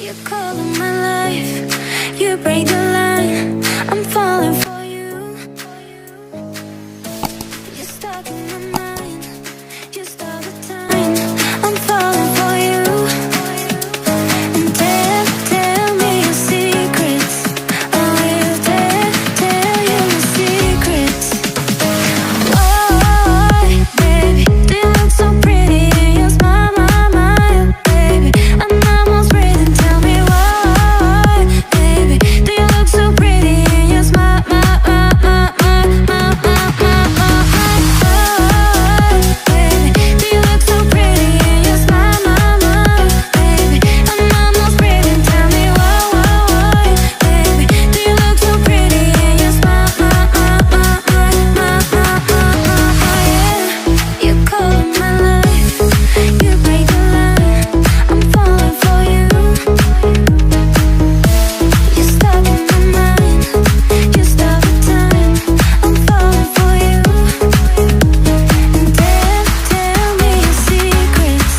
You call in my life, you break the line. I'm falling for you. You're stuck in my mind, just all the time. I'm falling for you. And tell me your secrets. I will tell you your secrets. Why, baby, do you look so pretty in your smile, my, baby? I'm almost breathing. Tell me why, baby, do you look so pretty in your smile, my, baby, do you look so pretty in your smile, baby? I'm almost breathing. Tell me why, baby, do you look so pretty in your smile, yeah. You call in my life, you break the line. I'm falling for you. You're stuck in my mind, just all the time. I'm falling for you. And tell me your secrets.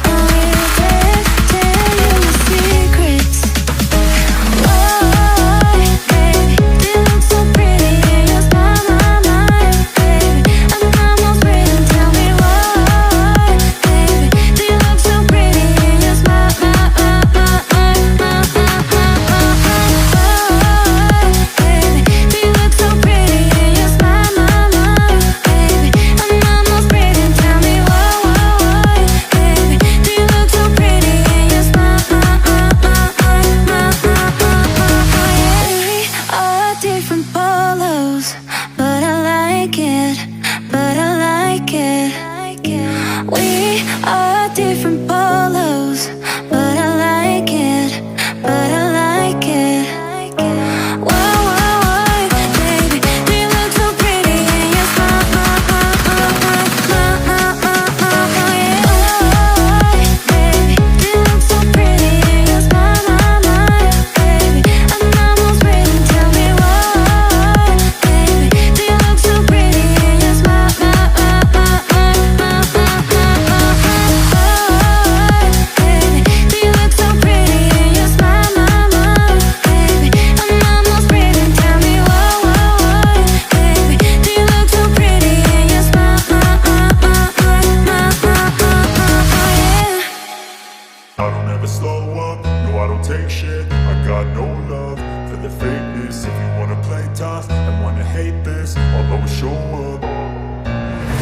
I will tell you your secrets. Why, baby, do you look so pretty in your smile, baby? I'm almost breathing. Tell me why, baby, do you look so pretty in your smile, baby, do you look so pretty in your smile, baby? I'm almost breathing. Tell me why, baby, do you look so pretty in your smile, We are different polos, but I like it, but I like it. We are different polos, but I like it, but I like it. Why, baby, do you look so pretty in your smile, baby, do you look so pretty in your smile, baby? I'm almost breathing. Tell me why, baby, do you look so pretty in your smile, baby, do you look so pretty in your smile, baby? I'm almost breathing. Tell me why, baby, do you look so pretty in your smile, I don't ever slow up, no I don't take shit. I got no love for the fakeness. If you wanna play tough and wanna hate this, I'll always show up.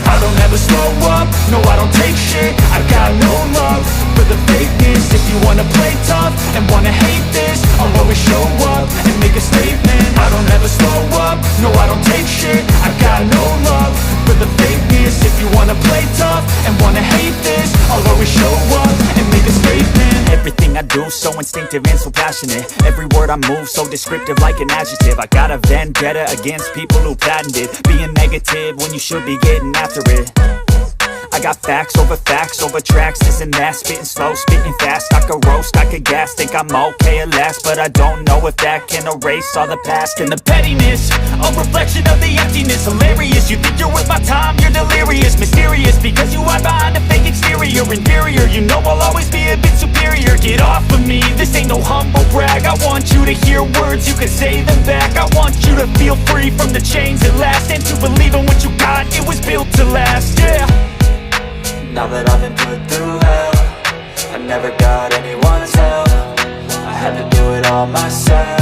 I don't ever slow up, no I don't take shit. I got no love for the fakeness. If you wanna play tough and wanna hate this, I'll always show up and make a statement. I don't ever slow up, no I don't take shit. I got no love for the fakeness. If you wanna play tough and wanna hate this, I'll always show up and make a statement. Everything I do so instinctive and so passionate. Every word I move so descriptive like an adjective. I got a vendetta against people who patented being negative when you should be getting after it. I got facts over tracks, this and that. Spitting slow, spitting fast. I could roast, I could gas. Think I'm okay at last, but I don't know if that can erase all the past. And the pettiness, a reflection of the emptiness. Hilarious, you think you're worth my time, you're delirious. Mysterious, because you hide behind a fake exterior. Inferior, you know I'll always be a bit superior. Get off of me, this ain't no humble brag. I want you to hear words, you can say them back. I want you to feel free from the chains at last, and to believe in what you got, it was built to last, yeah. Now that I've been put through hell, I never got anyone's help. I had to do it all myself.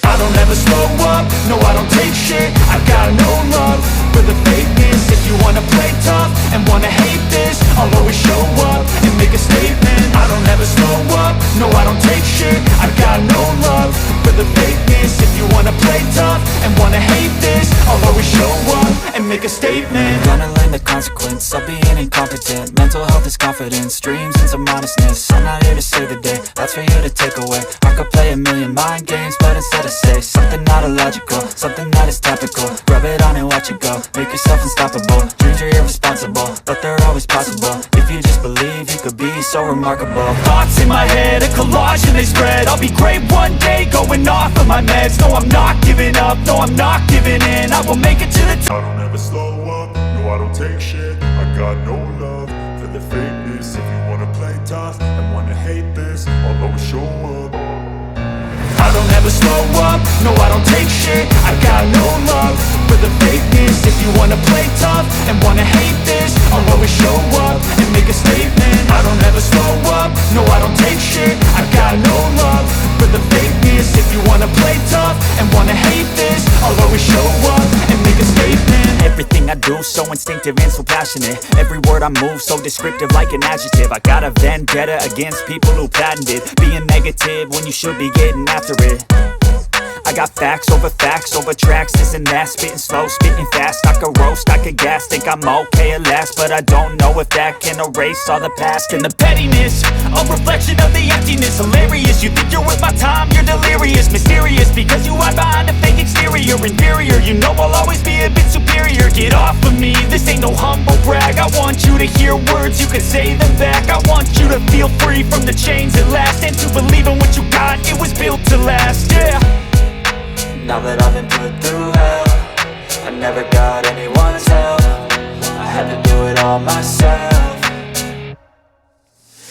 I don't ever slow up, no I don't take shit. I got no love for the fakeness. If you wanna play tough and wanna hate this, I'll always show up and make a statement. I don't ever slow up, no I don't take shit. I got no love for the fakeness. If you wanna play tough and wanna hate this, I'll always show up and make a statement. Gonna learn the consequence of being incompetent. Mental health is confidence, dreams and some modestness. I'm not here to save the day, that's for you to take away. I could play a million mind games, but instead I say something not illogical, something that is topical. Rub it on and watch it go, make yourself unstoppable. Dreams are irresponsible, but they're always possible. If you just believe, you could be so remarkable. Thoughts in my head, a collage and they spread. I'll be great one day, going off of my meds. No, I'm not giving up, no, I'm not giving in. I will make it to the top. I don't ever slow up, no I don't take shit. I got no love for the fakeness. If you wanna wanna play tough and wanna hate this, I'll always show up. I don't ever slow up, no I don't take shit. I got no love for the fakeness. If you wanna play tough and wanna hate this, I'll always show up and make a statement. I don't ever slow up, no I don't take shit. I got no love for the fakeness. If you wanna play tough and wanna hate this, I'll always show up and make a statement. Everything I do so instinctive and so passionate. Every word I move so descriptive like an adjective. I got a vendetta against people who patented being negative when you should be getting after it. I got facts over tracks, this and that. Spitting slow, spitting fast. I could roast, I could gas. Think I'm okay at last, but I don't know if that can erase all the past. And the pettiness, a reflection of the emptiness. Hilarious, you think you're worth my time, you're delirious. Mysterious, because you hide behind a fake exterior. Inferior, you know I'll always be a bit superior. Get off of me, this ain't no humble brag. I want you to hear words, you can say them back. I want you to feel free from the chains at last, and to believe in what you got, it was built to last, yeah. Now that I've been put through hell, I never got anyone's help. I had to do it all myself.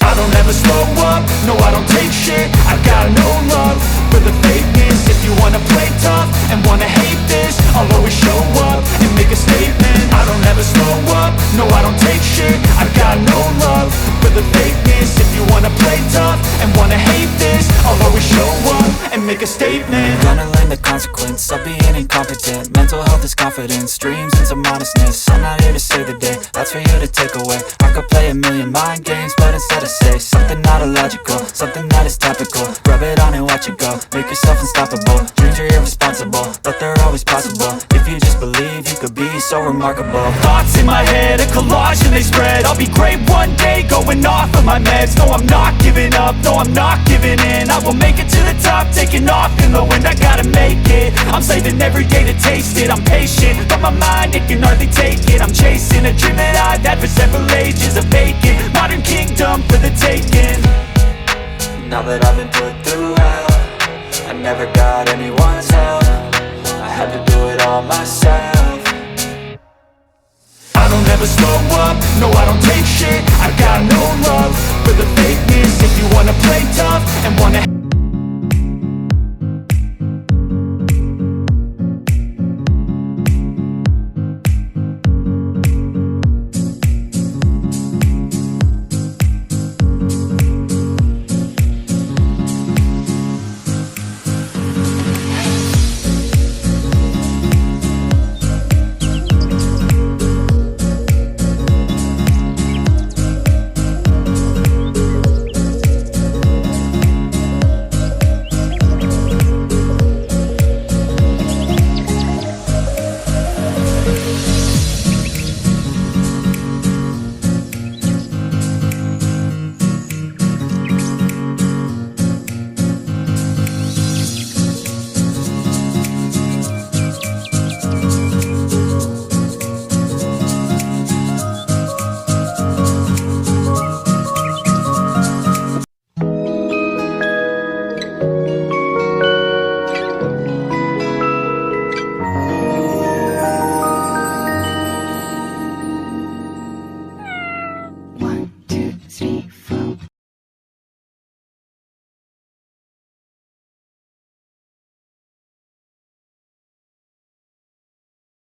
I don't ever slow up, no I don't take shit. I got no love for the fakeness. If you wanna play tough and wanna hate this, I'll always show up and make a statement. I don't ever slow up, no I don't take shit. I got no love for the fakeness. If you wanna play tough and wanna hate this, I'll always show up and make a statement. Gonna learn the consequence of being incompetent. Mental health is confidence, dreams into modestness. I'm not here to save the day, that's for you to take away. I could play a million mind games, but instead I say something not illogical, something that is topical. Rub it on and watch it go, make yourself unstoppable. Dreams are irresponsible, but they're always possible. If you just believe, you could be so remarkable. Thoughts in my head, a collage and they spread. I'll be great one day, going off of my meds. No, I'm not giving up, no, I'm not giving in. I will make it to the top, taking off in the wind. I gotta make it, I'm saving every day to taste it. I'm patient, but my mind, it can hardly take it. I'm chasing a dream that I've had for several ages. A vacant, modern kingdom for the taking. Now that I've been put through hell, I never got anyone's help. I had to do it all myself. I don't ever slow up, no I don't take shit. I got no love for the